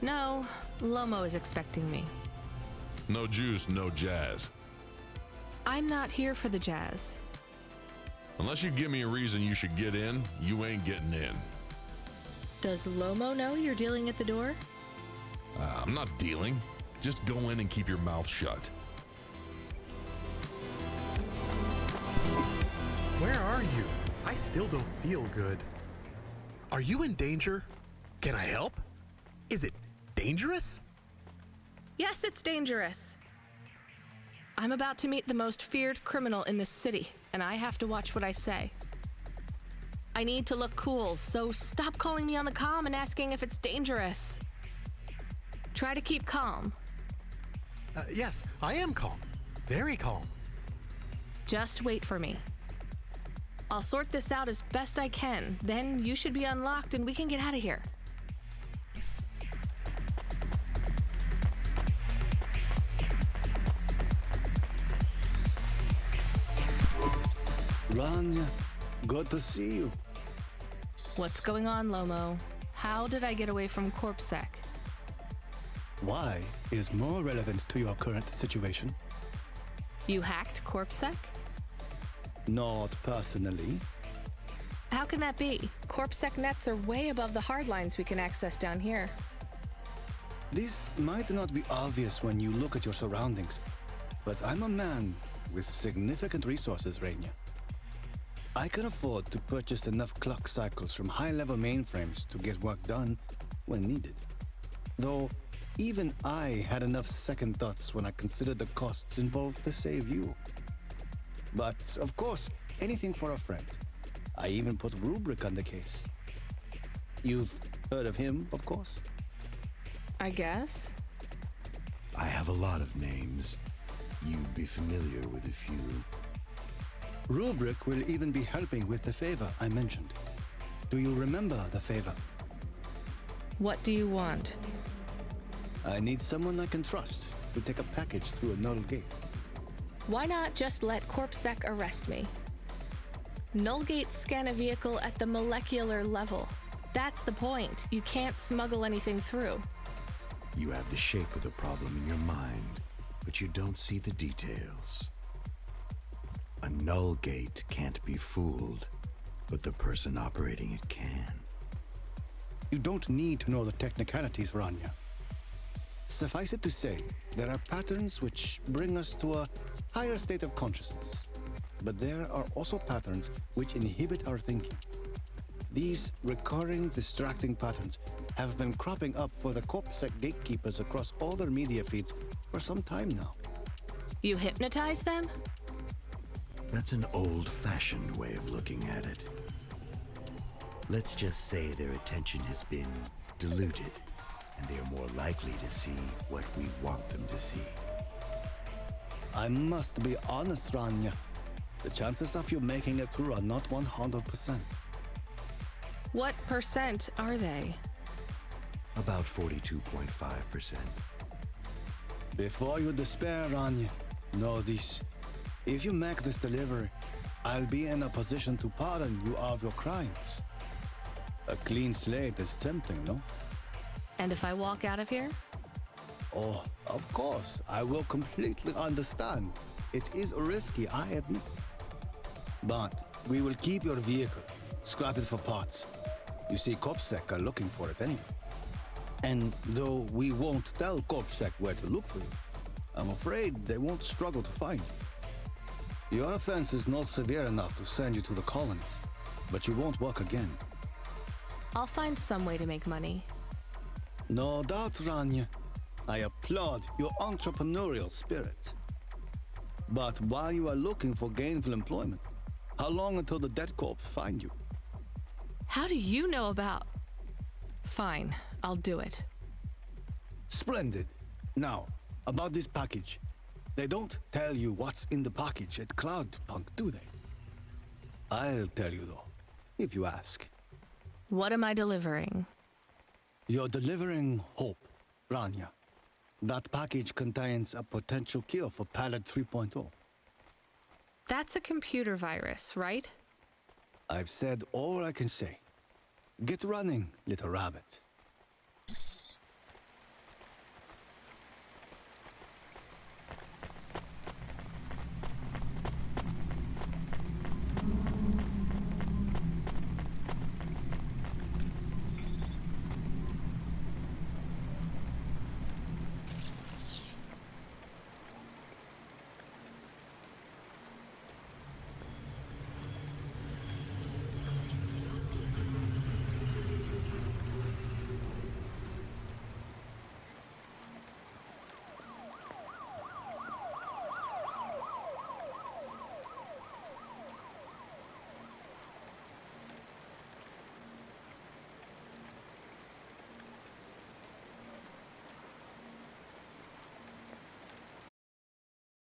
No, Lomo is expecting me. No juice, no jazz. I'm not here for the jazz. Unless you give me a reason you should get in, you ain't getting in. Does Lomo know you're dealing at the door? I'm not dealing. Just go in and keep your mouth shut. Where are you? I still don't feel good. Are you in danger? Can I help? Is it dangerous? Yes, it's dangerous. I'm about to meet the most feared criminal in this city, and I have to watch what I say. I need to look cool, so stop calling me on the comm and asking if it's dangerous. Try to keep calm. Yes, I am calm. Very calm. Just wait for me. I'll sort this out as best I can, then you should be unlocked and we can get out of here. Rania, good to see you. What's going on, Lomo? How did I get away from CorpSec? Why is more relevant to your current situation? You hacked CorpSec? Not personally. How can that be? CorpSec nets are way above the hardlines we can access down here. This might not be obvious when you look at your surroundings, but I'm a man with significant resources, Rainier. I can afford to purchase enough clock cycles from high-level mainframes to get work done when needed. Though, even I had enough second thoughts when I considered the costs involved to save you. But, of course, anything for a friend. I even put Rubric on the case. You've heard of him, of course? I guess. I have a lot of names. You'd be familiar with a few. Rubric will even be helping with the favor I mentioned. Do you remember the favor? What do you want? I need someone I can trust to take a package through a null gate. Why not just let CorpSec arrest me? Null gates scan a vehicle at the molecular level. That's the point. You can't smuggle anything through. You have the shape of the problem in your mind, but you don't see the details. A null gate can't be fooled, but the person operating it can. You don't need to know the technicalities, Rania. Suffice it to say, there are patterns which bring us to a higher state of consciousness. But there are also patterns which inhibit our thinking. These recurring, distracting patterns have been cropping up for the CorpSec gatekeepers across all their media feeds for some time now. You hypnotize them? That's an old-fashioned way of looking at it. Let's just say their attention has been diluted, and they are more likely to see what we want them to see. I must be honest, Rania. The chances of you making it through are not 100%. What percent are they? About 42.5%. Before you despair, Rania, know this. If you make this delivery, I'll be in a position to pardon you of your crimes. A clean slate is tempting, no? And if I walk out of here? Oh, of course. I will completely understand. It is risky, I admit. But we will keep your vehicle, scrap it for parts. You see, CorpSec are looking for it anyway. And though we won't tell CorpSec where to look for you, I'm afraid they won't struggle to find you. Your offense is not severe enough to send you to the colonies, but you won't work again. I'll find some way to make money. No doubt, Rania. I applaud your entrepreneurial spirit. But while you are looking for gainful employment, how long until the Dead Corp find you? How do you know about... Fine, I'll do it. Splendid. Now, about this package. They don't tell you what's in the package at Cloudpunk, do they? I'll tell you though, if you ask. What am I delivering? You're delivering hope, Rania. That package contains a potential cure for Pallet 3.0. That's a computer virus, right? I've said all I can say. Get running, little rabbit.